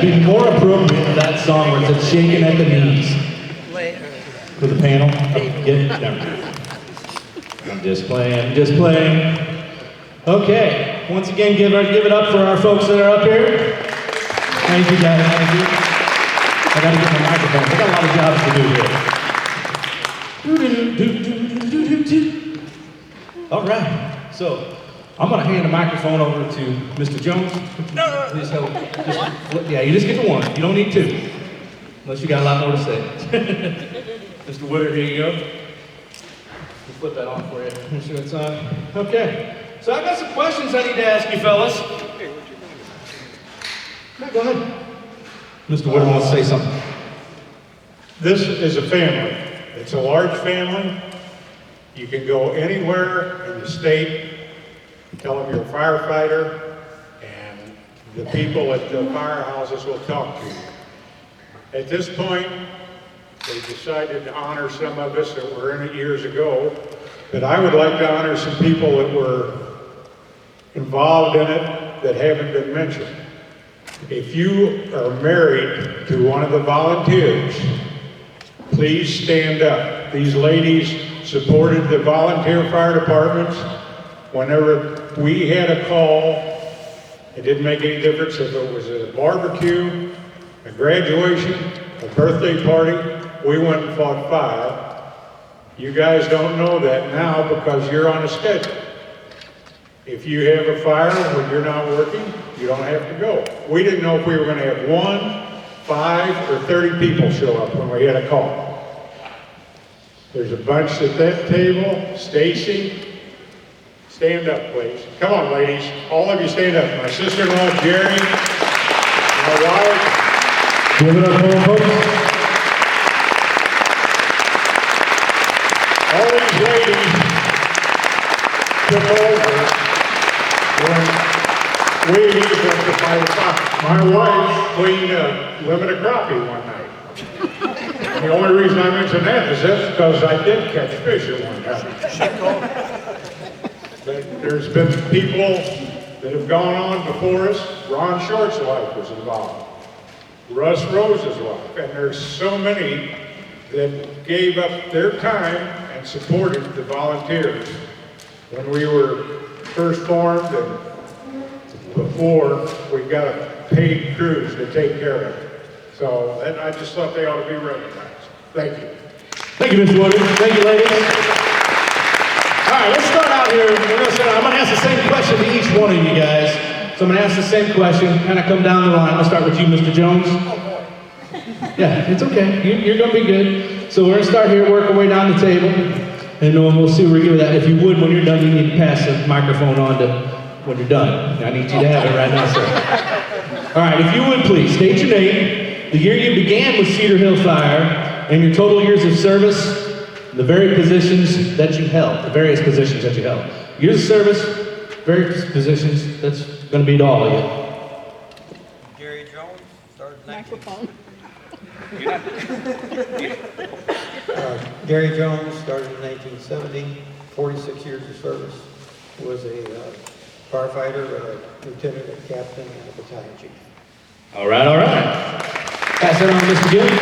be more appropriate for that song where it's shaking at the knees. For the panel? I'm just playing. Okay, once again, give it up for our folks that are up here. Thank you guys, thank you. I gotta get my microphone. I got a lot of jobs to do here. All right, so I'm gonna hand the microphone over to Mr. Jones. You just get the one. You don't need two, unless you got a lot more to say. Mr. Woodard, here you go. We'll flip that on for you. Make sure it's on. Okay. So I've got some questions I need to ask you, fellas. Go ahead. Mr. Woodard wants to say something. This is a family. It's a large family. You can go anywhere in the state, tell them you're a firefighter, and the people at the firehouses will talk to you. At this point, they decided to honor some of us that were in it years ago, but I would like to honor some people that were involved in it that haven't been mentioned. If you are married to one of the volunteers, please stand up. These ladies supported the volunteer fire departments. Whenever we had a call, it didn't make any difference if it was a barbecue, a graduation, a birthday party, we went and fought fire. You guys don't know that now because you're on a schedule. If you have a fire when you're not working, you don't have to go. We didn't know if we were going to have 1, 5, or 30 people show up when we had a call. There's a bunch at that table. Stacy, stand up, please. Come on, ladies. All of you stand up. My sister-in-law, Jerry, my wife. Give it up, folks. All these ladies took over when we went to 5 o'clock. My wife cleaned a limited crappie one night. The only reason I mention that is that's because I did catch fish at one time. But there's been people that have gone on before us. Ron Short's wife was involved. Russ Rose's wife. And there's so many that gave up their time and supported the volunteers. When we were first formed and before, we got a paid crews to take care of it. So I just thought they ought to be recognized. Thank you. Thank you, Mr. Woodard. Thank you, ladies. All right, let's start out here. I'm going to ask the same question to each one of you guys. So I'm going to ask the same question, kind of come down the line. I'll start with you, Mr. Jones. Oh, boy. Yeah, it's okay. You're going to be good. So we're going to start here, work our way down the table, and we'll see where we get with that. If you would, when you're done, you need to pass the microphone on to when you're done. I need you to have it right now, sir. All right, if you would please, state your name, the year you began with Cedar Hill Fire, and your total years of service, the various positions that you held, Years of service, various positions, that's going to be to all of you. Gary Jones, started Microphone. Gary Jones started in 1970, 46 years of service. Was a firefighter, a lieutenant, a captain, and a battalion chief. All right. Pass that on to Mr. Gillman.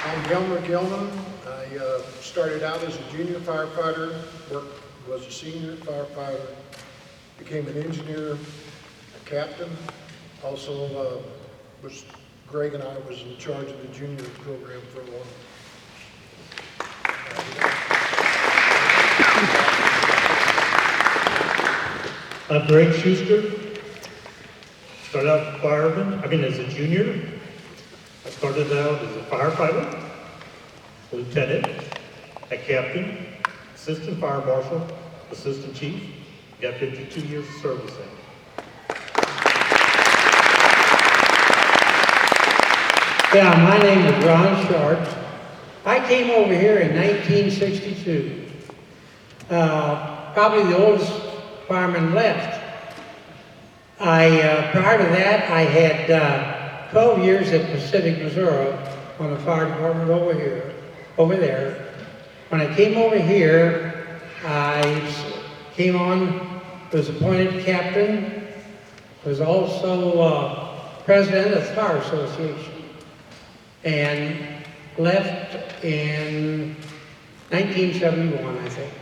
I'm Gillman. I started out as a junior firefighter, was a senior firefighter, became an engineer, a captain. Also, Greg and I was in charge of the junior program for a while. I'm Greg Shuster. Started out as a junior. I started out as a firefighter, a lieutenant, a captain, assistant fire marshal, assistant chief. Got 52 years of service in. Yeah, my name is Ron Short. I came over here in 1962. Probably the oldest fireman left. Prior to that, I had 12 years at Pacific, Missouri on the fire department over there. When I came over here, I came on, was appointed captain was also president of the Fire Association, and left in 1971, I think.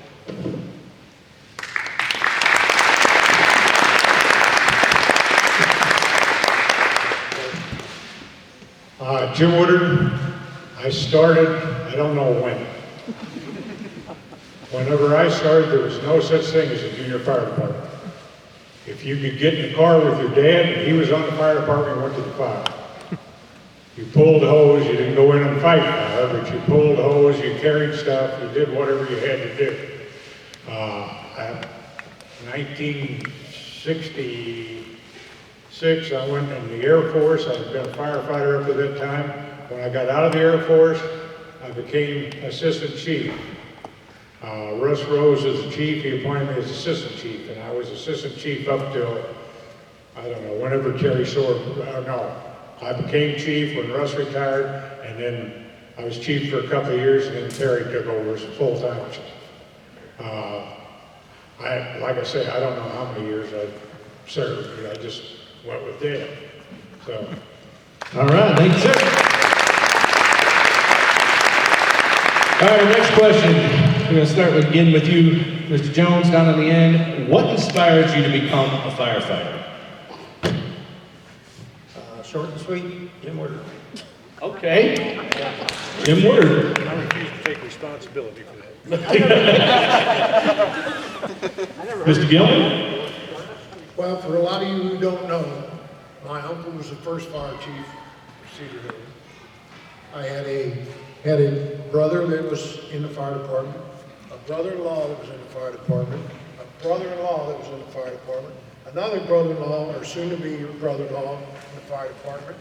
Jim Woodard, I started, I don't know when. Whenever I started, there was no such thing as a junior fire department. If you could get in the car with your dad and he was on the fire department, you went to the fire. You pulled the hose, you didn't go in and fight fire, but you pulled the hose, you carried stuff, you did whatever you had to do. 1966, I went in the Air Force. I had been a firefighter up to that time. When I got out of the Air Force, I became assistant chief. Russ Rose was the chief. He appointed me as assistant chief, and I was assistant chief up till, I don't know, whenever Terry Sword, no. I became chief when Russ retired, and then I was chief for a couple of years, and then Terry took over as a full-time chief. Like I say, I don't know how many years I served, but I just went with Dad. So. All right, thank you, sir. All right, next question. We're going to start again with you, Mr. Jones, down on the end. What inspired you to become a firefighter? Short and sweet, Jim Woodard. Okay. Jim Woodard. I refuse to take responsibility for that. Mr. Gillman? Well, for a lot of you who don't know, my uncle was the first fire chief of Cedar Hill. I had a brother that was in the fire department, a brother-in-law that was in the fire department, a brother-in-law that was in the fire department, another brother-in-law, or soon-to-be brother-in-law, in the fire department.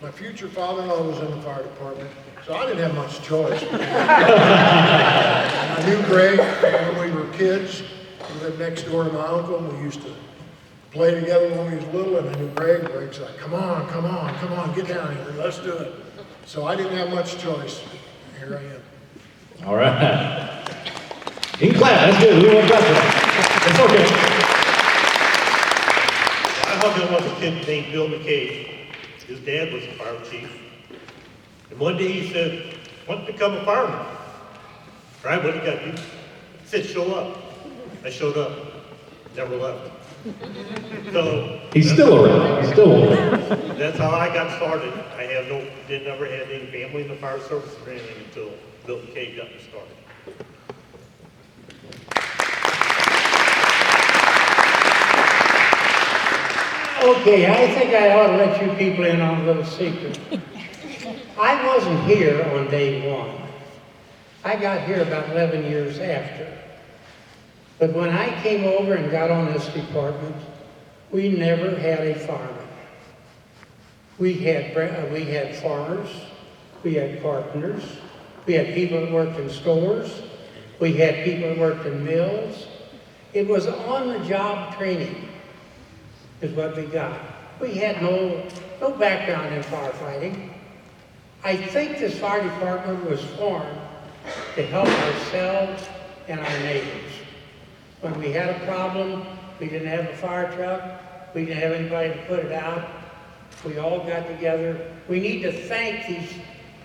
My future father-in-law was in the fire department, so I didn't have much choice. I knew Greg when we were kids. He lived next door to my uncle, and we used to play together when we was little, and I knew Greg. Greg's like, come on, get down here, let's do it. So I didn't have much choice. Here I am. All right. You can clap, that's good. We won't clap for that. That's okay. I hung up with a kid named Bill McKay. His dad was a fire chief. And one day he said, "I want to become a fireman." Right, what do you got to do? He said, "Show up." I showed up, never left. So He's still around. He's still around. that's how I got started. I never had any family in the fire service or anything until Bill McKay got me started. Okay, I think I ought to let you people in on a little secret. I wasn't here on day one. I got here about 11 years after. But when I came over and got on this department, we never had a fireman. We had farmers, we had carpenters, we had people that worked in stores, we had people that worked in mills. It was on-the-job training is what we got. We had no background in firefighting. I think this fire department was formed to help ourselves and our neighbors. When we had a problem, we didn't have a fire truck, we didn't have anybody to put it out, we all got together. We need to thank these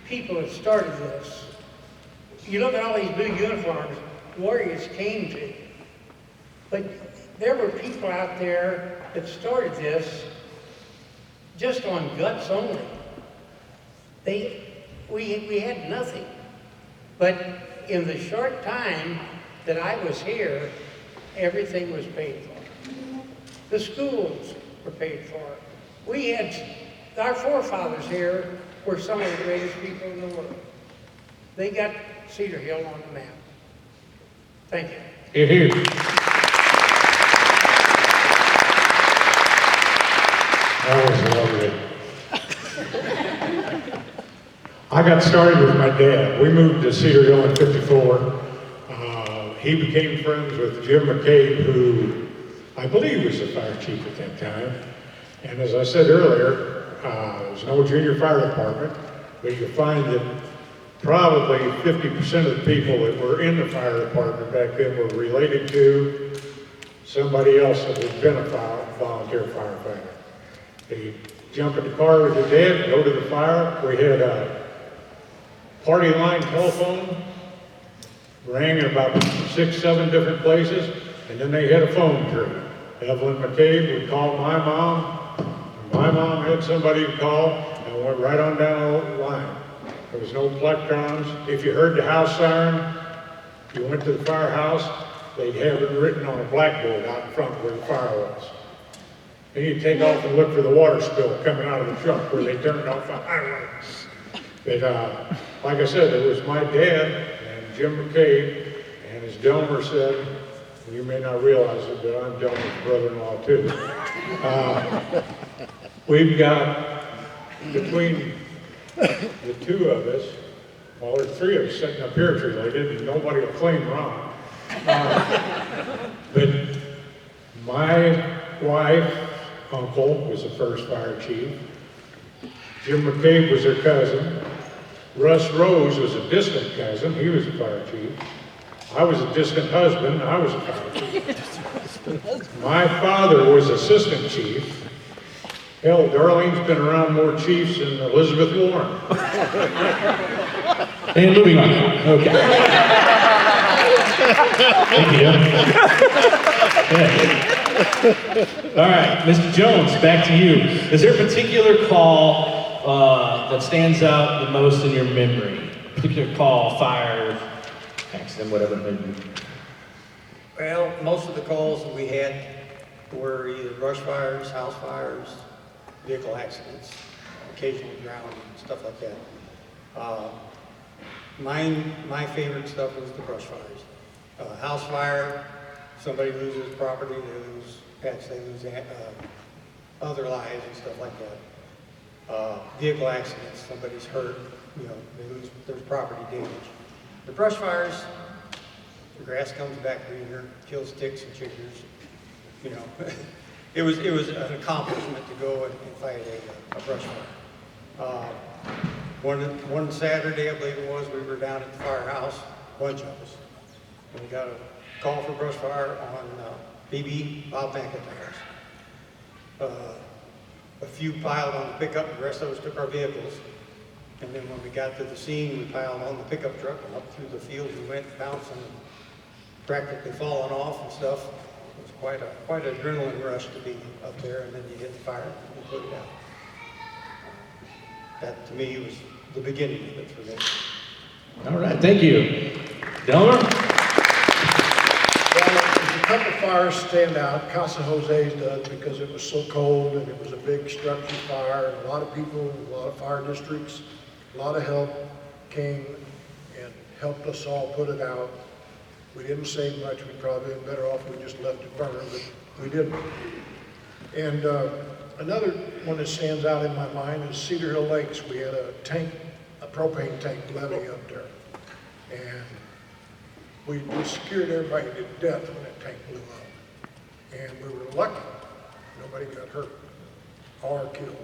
people that started this. You look at all these blue uniforms, warriors came to. But there were people out there that started this just on guts only. We had nothing. But in the short time that I was here, everything was paid for. The schools were paid for. We had, our forefathers here were some of the greatest people in the world. They got Cedar Hill on the map. Thank you. Here, here. That was lovely. I got started with my dad. We moved to Cedar Hill in '54. He became friends with Jim McCabe, who I believe was the fire chief at that time. And as I said earlier, there's no junior fire department, but you'll find that probably 50% of the people that were in the fire department back then were related to somebody else that had been a volunteer firefighter. They jump in the car with their dad, go to the fire. We had a party line telephone, rang in about 6, 7 different places, and then they had a phone tree. Evelyn McCabe would call my mom, and my mom had somebody to call, and went right on down the line. There was no plectrons. If you heard the house siren, you went to the firehouse, they'd have it written on a blackboard out in front where the fire was. Then you'd take off and look for the water spill coming out of the truck where they turned off the highway. But like I said, it was my dad and Jim McCabe, and as Delmar said, and you may not realize it, but I'm Delmar's brother-in-law too. We've got, between the two of us, well, there's 3 of us sitting up here related, and nobody will claim Ron. But my wife's uncle was the first fire chief. Jim McCabe was her cousin. Russ Rose was a distant cousin. He was a fire chief. I was a distant husband. I was a fire chief. My father was assistant chief. Hell, Darlene's been around more chiefs than Elizabeth Warren. And moving on. Okay. Thank you. Yeah. All right, Mr. Jones, back to you. Is there a particular call that stands out the most in your memory? Particular call, fire, accident, whatever it may be. Well, most of the calls that we had were either brush fires, house fires, vehicle accidents, occasional drowning, stuff like that. My favorite stuff was the brush fires. House fire, somebody loses property, they lose pets, they lose other lives and stuff like that. Vehicle accidents, somebody's hurt, there's property damage. The brush fires, the grass comes back greener, kills ticks and chiggers, It was an accomplishment to go and fight a brush fire. One Saturday, I believe it was, we were down at the firehouse, a bunch of us, and we got a call for brush fire on BB, Bob McIntyre's. A few piled on the pickup, the rest of us took our vehicles, and then when we got to the scene, we piled on the pickup truck and up through the field we went, bouncing, practically falling off and stuff. It was quite an adrenaline rush to be up there, and then you hit the fire and put it out. That, to me, was the beginning of it for me. All right, thank you. Delmar? Well, there's a couple fires stand out. Casa Jose's does because it was so cold and it was a big structure fire. And a lot of people, a lot of fire districts, a lot of help came and helped us all put it out. We didn't save much. We'd probably been better off if we just left it burn, but we didn't. And another one that stands out in my mind is Cedar Hill Lakes. We had a propane tank levee up there. And we scared everybody to death when that tank blew up. And we were lucky. Nobody got hurt or killed,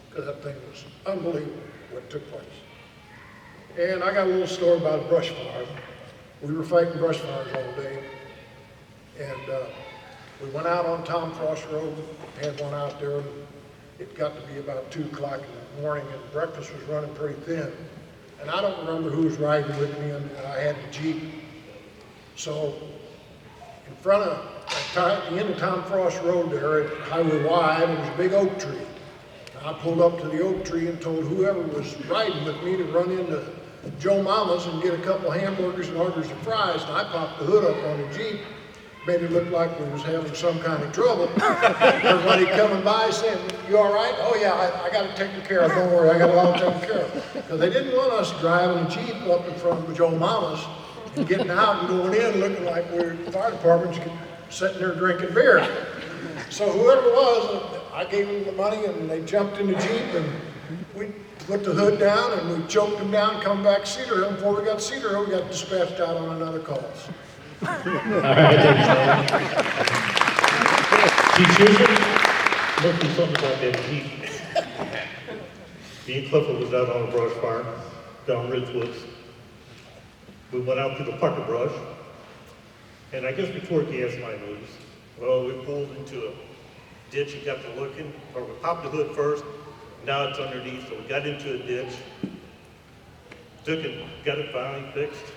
because that thing was unbelievable what took place. And I got a little story about a brush fire. We were fighting brush fires all day, and we went out on Tom Frost Road, had one out there, and it got to be about 2 o'clock in the morning, and breakfast was running pretty thin. And I don't remember who was riding with me, and I had the Jeep. So in front of, at the end of Tom Frost Road there, at Highway Y, there was a big oak tree. And I pulled up to the oak tree and told whoever was riding with me to run into Joe Mama's and get a couple hamburgers and orders of fries. And I popped the hood up on the Jeep, made it look like we was having some kind of trouble. Everybody coming by saying, "You all right?" "Oh yeah, I got it taken care of. Don't worry, I got it all taken care of." Because they didn't want us driving a Jeep up in front of Joe Mama's and getting out and going in looking like we're fire departments sitting there drinking beer. So whoever it was, I gave them the money and they jumped in the Jeep and we put the hood down and we choked them down, come back to Cedar Hill. Before we got to Cedar Hill, we got dispatched out on another call. All right, thanks, Chief Schuster? Must be something about that heat. Me and Clifford was out on a brush fire down Ridgewoods. We went out to the pucker brush, and I guess before gas line moves, well, we pulled into ditch, you got to looking, or we popped the hood first, now it's underneath, so we got into a ditch, took it, got it finally fixed,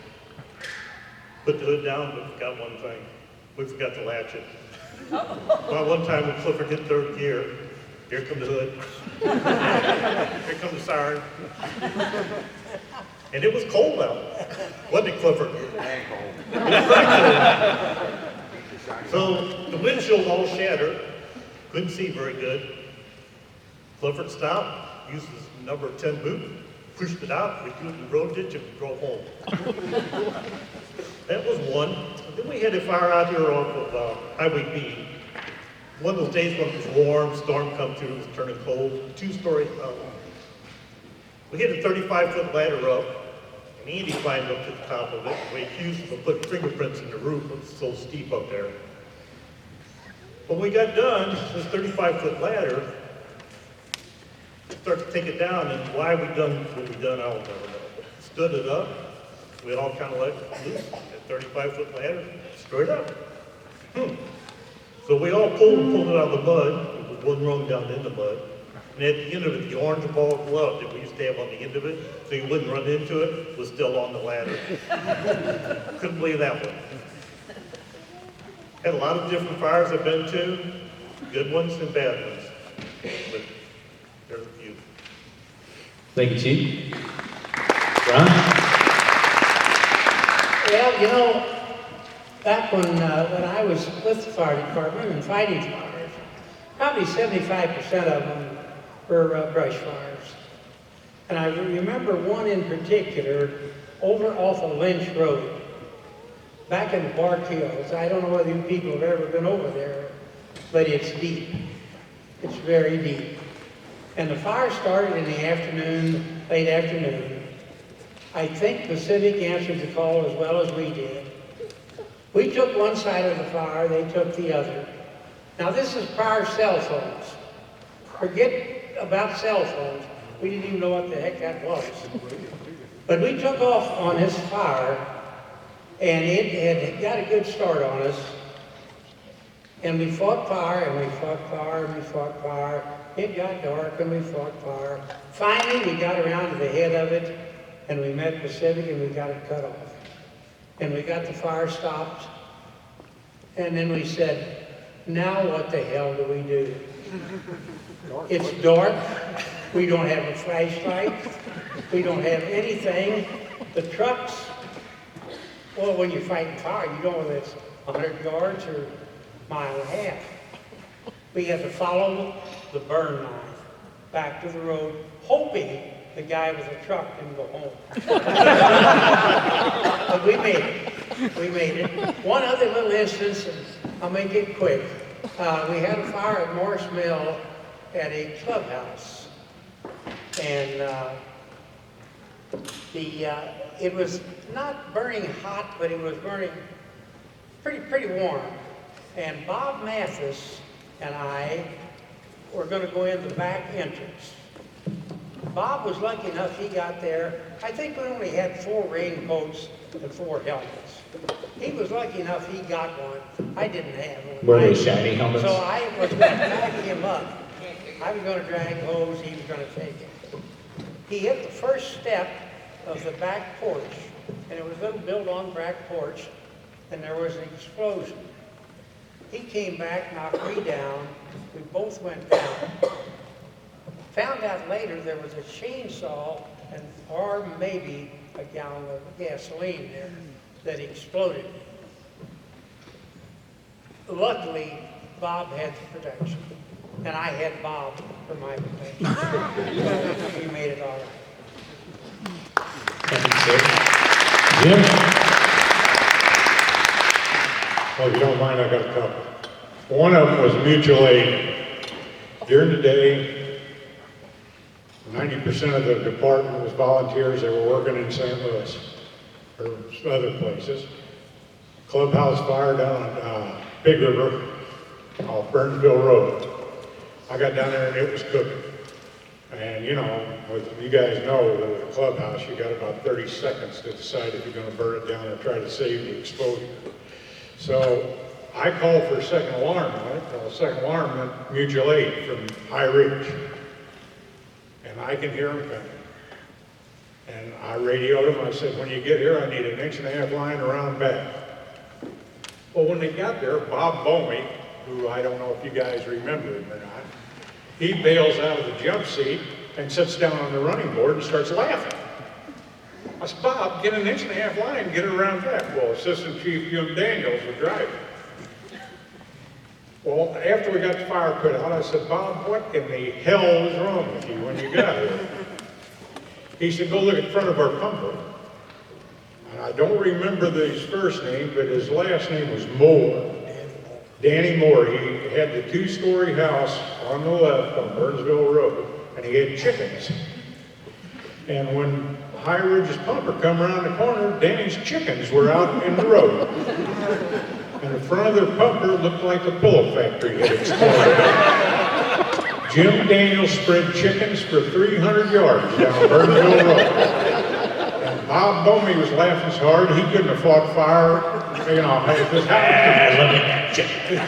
put the hood down, but forgot one thing. We forgot to latch it. Well, one time when Clifford hit third gear, here come the hood. Here comes the siren. And it was cold out. Wasn't it, Clifford? So the windshield all shattered. Couldn't see very good. Clifford stopped, used his number 10 boot, pushed it out, we threw it in the road ditch and drove home. That was one. Then we had a fire out here off of Highway B. One of those days when it was warm, storm come through, it was turning cold, 2-story house. We hit a 35-foot ladder up, and Andy climbed up to the top of it. We accused him of putting fingerprints in the roof, it was so steep up there. When we got done, this 35-foot ladder, start to take it down, and why we done what we done, I'll never know. Stood it up, we all kind of let loose, that 35-foot ladder, straight up. So we all pulled it out of the mud. It was one rung down in the mud. And at the end of it, the orange ball glove that we used to have on the end of it, so you wouldn't run into it, was still on the ladder. Couldn't believe that one. Had a lot of different fires I've been to, good ones and bad ones. But there's a few. Thank you, Chief. Ron? Well, you know, back when I was with the fire department and fighting fires, probably 75% of them were brush fires. And I remember one in particular over off of Lynch Road, back in the Bark Hills. I don't know whether you people have ever been over there, but it's deep. It's very deep. And the fire started in the afternoon, late afternoon. I think Pacific answered the call as well as we did. We took one side of the fire, they took the other. Now this is prior cell phones. Forget about cell phones. We didn't even know what the heck that was. But we took off on this fire, and it had got a good start on us. And we fought fire, and we fought fire, and we fought fire. It got dark, and we fought fire. Finally, we got around to the head of it, and we met Pacific, and we got it cut off. And we got the fire stopped. And then we said, now what the hell do we do? It's dark. We don't have a flashlight. We don't have anything. The trucks, well, when you're fighting fire, you don't know whether it's 100 yards or a mile and a half. We had to follow the burn line back to the road, hoping the guy with the truck didn't go home. But we made it. We made it. One other little instance, and I'll make it quick. We had a fire at Morris Mill at a clubhouse. And it was not burning hot, but it was burning pretty warm. And Bob Mathis and I were going to go in the back entrance. Bob was lucky enough he got there. I think we only had 4 raincoats and 4 helmets. He was lucky enough he got one. I didn't have one. Were they shiny helmets? So I was going to drag him up. I was going to drag hose, he was going to take it. He hit the first step of the back porch, and it was a little built-on back porch, and there was an explosion. He came back, knocked me down. We both went down. Found out later there was a chainsaw or maybe a gallon of gasoline there that exploded. Luckily, Bob had the protection, and I had Bob for my protection. We made it all right. Thank you, sir. Jim? Well, if you don't mind, I got a couple. One of them was mutual aid. During the day, 90% of the department was volunteers. They were working in St. Louis or other places. Clubhouse fire down on Big River off Burnsville Road. I got down there and it was cooking. And you know, you guys know the clubhouse, you got about 30 seconds to decide if you're going to burn it down or try to save the exposure. So I called for second alarm on it. Well, second alarm meant mutual aid from High Ridge. And I can hear them coming. And I radioed them. I said, when you get here, I need an 1.5 inch line around back. Well, when they got there, Bob Bomey, who I don't know if you guys remember him or not, he bails out of the jump seat and sits down on the running board and starts laughing. I said, Bob, get an 1.5 inch line, get it around back. Well, Assistant Chief Jim Daniels was driving. Well, after we got the fire put out, I said, Bob, what in the hell was wrong with you when you got here? He said, go look at the front of our pumper. And I don't remember his first name, but his last name was Moore. Danny Moore. He had the 2-story house on the left on Burnsville Road, and he had chickens. And when High Ridge's pumper come around the corner, Danny's chickens were out in the road. And the front of their pumper looked like a pillow factory had exploded. Jim Daniels spread chickens for 300 yards down Burnsville Road. And Bob Bomey was laughing so hard he couldn't have fought fire, you know, if this happened. Look at that chicken.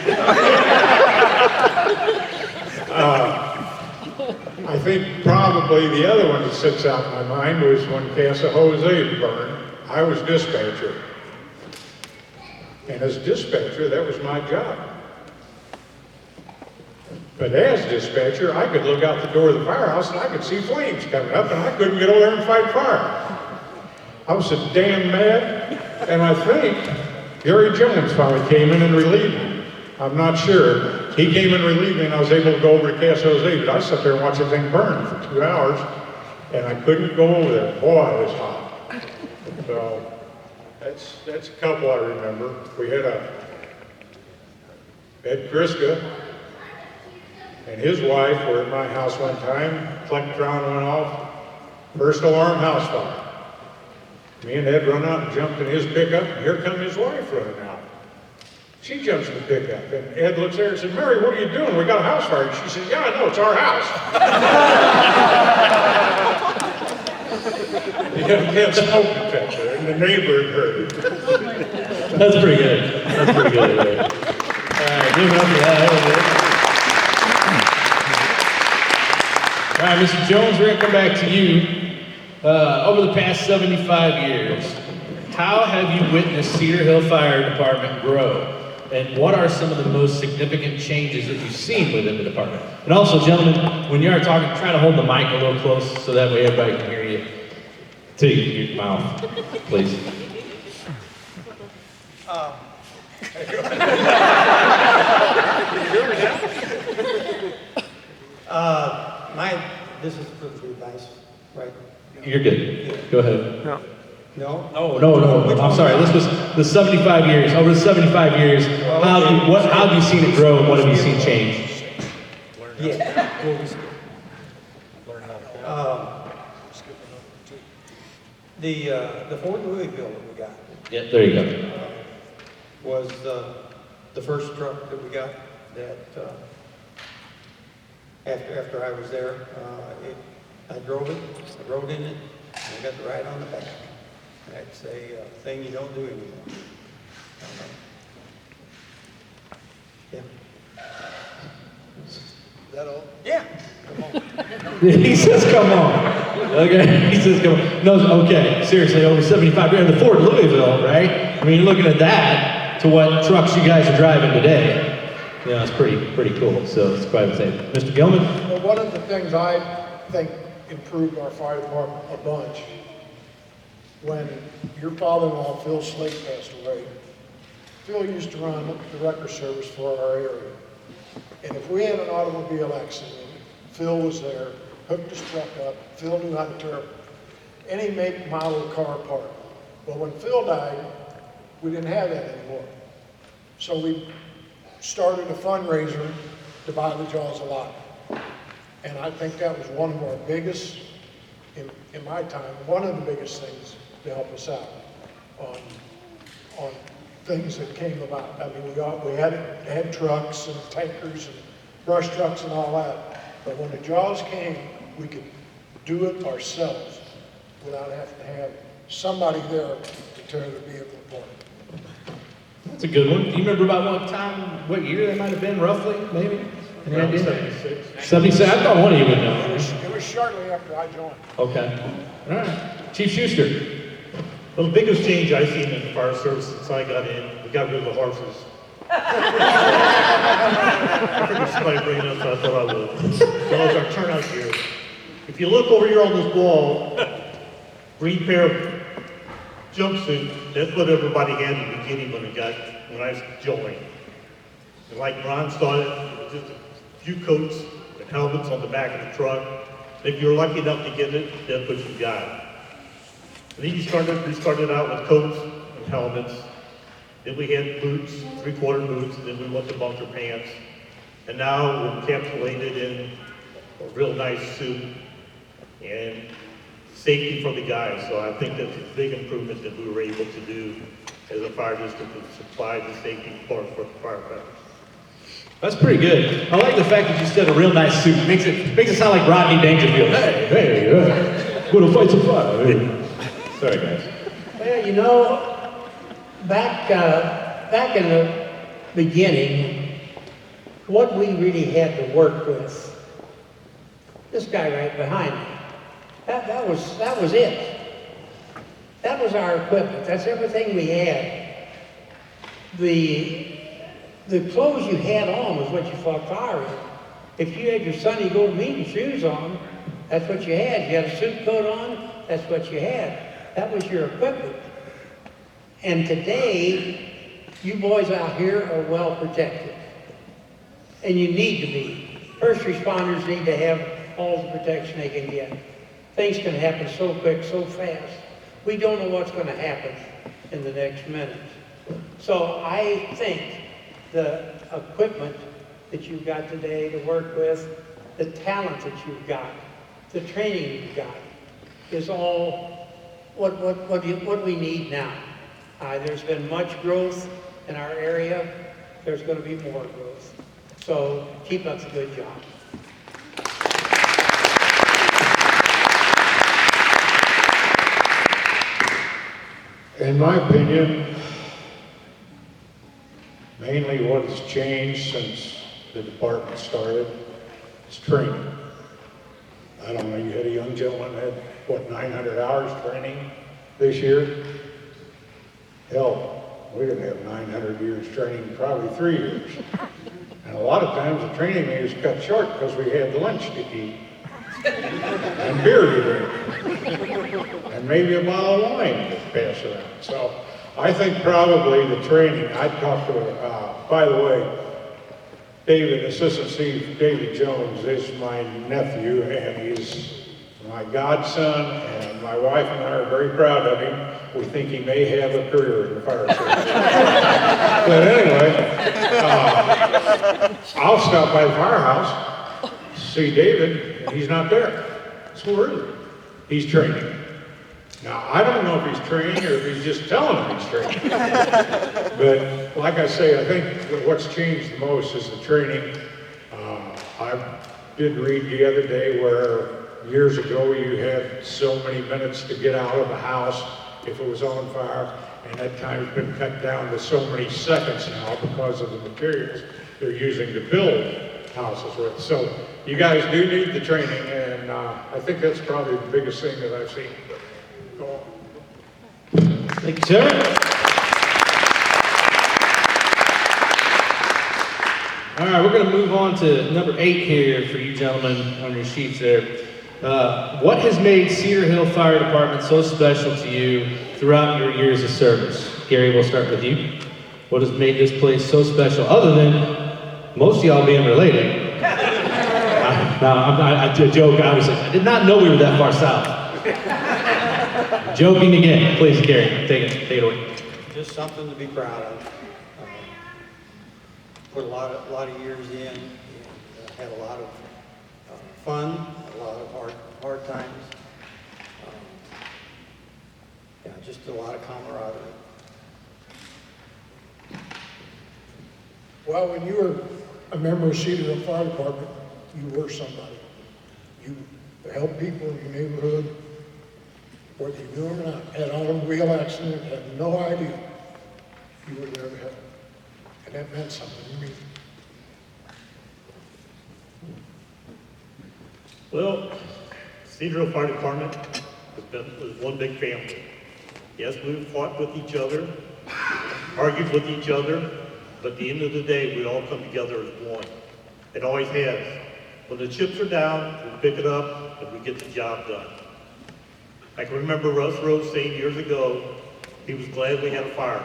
I think probably the other one that sits out in my mind was when Casa Jose burned. I was dispatcher. And as dispatcher, that was my job. But as dispatcher, I could look out the door of the firehouse and I could see flames coming up and I couldn't get over there and fight fire. I was so damn mad. And I think Gary Jones finally came in and relieved me. I'm not sure. He came and relieved me and I was able to go over to Casa Jose, but I sat there and watched the thing burn for 2 hours and I couldn't go over there. Boy, it was hot. So that's a couple I remember. We had Ed Kriska and his wife were at my house one time. Plectron went off. First alarm, house fire. Me and Ed run out and jumped in his pickup, and here come his wife running out. She jumps in the pickup, and Ed looks at her and said, Mary, what are you doing? We got a house fire. She said, yeah, I know, it's our house. He had smoke detector, and the neighbor had heard it. That's pretty good. That's pretty good. Right? All right, give it up for that. All right, Mr. Jones, we're going to come back to you. Over the past 75 years, how have you witnessed Cedar Hill Fire Department grow? And what are some of the most significant changes that you've seen within the department? And also, gentlemen, when you are talking, try to hold the mic a little close so that way everybody can hear you to your mouth, please. This is for the advice, right? You're good. Go ahead. No? No. I'm sorry. This was the 75 years. Over the 75 years, how have you seen it grow and what have you seen change? The Ford Louisville that we got Yeah, there you go. was the first truck that we got that after I was there, I drove it, I rode in it, and I got to ride on the back. That's a thing you don't do anymore. Yeah. Is that all? Yeah. He says, come on. Okay, he says, come on. No, okay, seriously, over 75 years, the Ford Louisville, right? I mean, looking at that to what trucks you guys are driving today, you know, it's pretty cool. So it's quite the same. Mr. Gillman? Well, one of the things I think improved our fire department a bunch, when your father-in-law, Phil Slate, passed away, Phil used to run the wrecker service for our area. And if we had an automobile accident, Phil was there, hooked his truck up. Phil knew how to tear any make, model of car apart. Well, when Phil died, we didn't have that anymore. So we started a fundraiser to buy the Jaws a lot. And I think that was one of our biggest, in my time, one of the biggest things to help us out on things that came about. I mean, we had trucks and tankers and brush trucks and all that. But when the Jaws came, we could do it ourselves without having to have somebody there to tear the vehicle apart. That's a good one. Do you remember about what time, what year that might have been, roughly, maybe? Any Around idea? 76. 76. I thought one of you would It know. was shortly after I joined. Okay. All right. Chief Schuster. Well, the biggest change I've seen in the fire service since I got in, we got rid of the horses. I figured somebody bring it up, so I thought I would. So it's our turnout gear. If you look over here on this wall, green pair of jumpsuit, that's what everybody had in the beginning when I joined. And like Ron started, it was just a few coats and helmets on the back of the truck. If you're lucky enough to get it, that's what you got. And then we started out with coats and helmets. Then we had boots, three-quarter boots, and then we went to bunker pants. And now we're encapsulated in a real nice suit and safety for the guys. So I think that's a big improvement that we were able to do as a fire district to supply the safety part for the firefighters. That's pretty good. I like the fact that you said a real nice suit. Makes it sound like Rodney Dangerfield. Hey, gonna fight some fire. Hey. Sorry, guys. Well, you know, back in the beginning, what we really had to work with, this guy right behind me, that was it. That was our equipment. That's everything we had. The clothes you had on was what you fought fire in. If you had your Sunday go to meeting shoes on, that's what you had. You had a suit coat on, that's what you had. That was your equipment. And today, you boys out here are well protected. And you need to be. First responders need to have all the protection they can get. Things can happen so quick, so fast. We don't know what's going to happen in the next minute. So I think the equipment that you've got today to work with, the talent that you've got, the training you've got, is all what we need now. There's been much growth in our area. There's going to be more growth. So keep up the good job. In my opinion, mainly what has changed since the department started is training. I don't know, you had a young gentleman that had, what, 900 hours training this year? Hell, we didn't have 900 years training, probably 3 years. And a lot of times the training was cut short because we had lunch to eat and beer to drink and maybe a bottle of wine to pass around. So I think probably the training, I'd talk to, by the way, David, Assistant Chief David Jones is my nephew, and he's my godson, and my wife and I are very proud of him. We think he may have a career in the fire service. But anyway, I'll stop by the firehouse, see David, and he's not there. So where is he? He's training. Now, I don't know if he's training or if he's just telling them he's training. But like I say, I think that what's changed the most is the training. I did read the other day where years ago you had so many minutes to get out of the house if it was on fire, and that time's been cut down to so many seconds now because of the materials they're using to build houses with. So you guys do need the training, and I think that's probably the biggest thing that I've seen. Thank you, sir. All right, we're going to move on to number 8 here for you gentlemen on your sheets there. What has made Cedar Hill Fire Department so special to you throughout your years of service? Gary, we'll start with you. What has made this place so special, other than most of y'all being related? I joke, obviously. I did not know we were that far south. Joking again. Please, Gary, take it away. Just something to be proud of. Put a lot of years in, and had a lot of fun, a lot of hard times. Yeah, just a lot of camaraderie. Well, when you were a member of Cedar Hill Fire Department, you were somebody. You helped people in your neighborhood, whether you knew them or not. Had an automobile accident, had no idea. You were there to help. And that meant something to me. Well, Cedar Fire Department was one big family. Yes, we fought with each other, argued with each other, but at the end of the day, we all come together as one. It always has. When the chips are down, we pick it up and we get the job done. I can remember Russ Rose saying years ago, he was glad we had a fire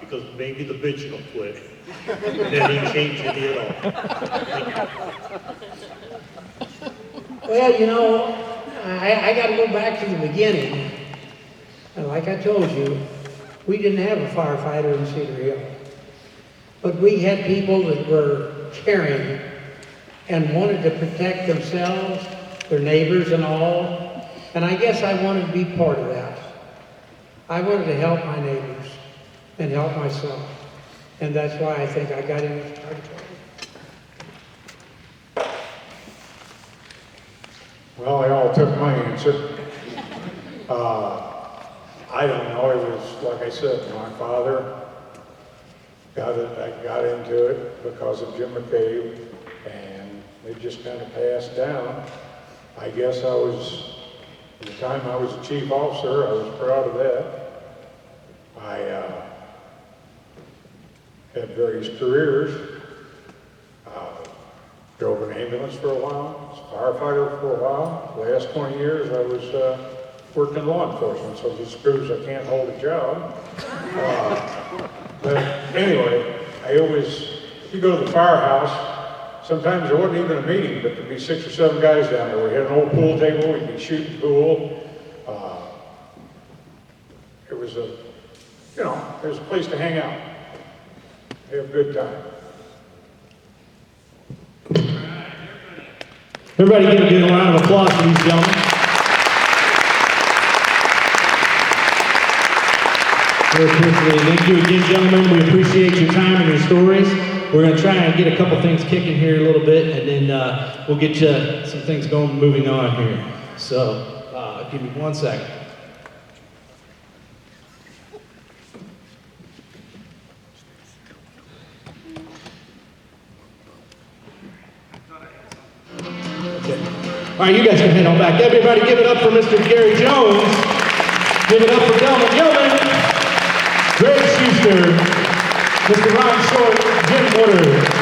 because maybe the bitch will quit. And then he changed it at all. Well, you know, I got to go back to the beginning. And like I told you, we didn't have a firefighter in Cedar Hill. But we had people that were caring and wanted to protect themselves, their neighbors and all. And I guess I wanted to be part of that. I wanted to help my neighbors and help myself. And that's why I think I got into the fire department. Well, they all took my answer. I don't know, it was, like I said, my father I got into it because of Jim McCabe, and it just kind of passed down. I guess at the time I was a chief officer, I was proud of that. I had various careers. Drove an ambulance for a while, was a firefighter for a while. The last 20 years I was worked in law enforcement, so it just proves I can't hold a job. But anyway, if you go to the firehouse, sometimes there wasn't even a meeting, but there'd be 6 or 7 guys down there. We had an old pool table, we'd be shooting pool. It was it was a place to hang out, have a good time. Everybody give a good round of applause for these gentlemen. Very appreciate it. Thank you again, gentlemen. We appreciate your time and your stories. We're going to try and get a couple things kicking here a little bit, and then we'll get you some things going, moving on here. So, give me 1 second. All right, you guys can head on back. Everybody give it up for Mr. Gary Jones. Give it up for Delmar Gillman, Greg Shuster, Mr. Ron Short, Jim Woodard.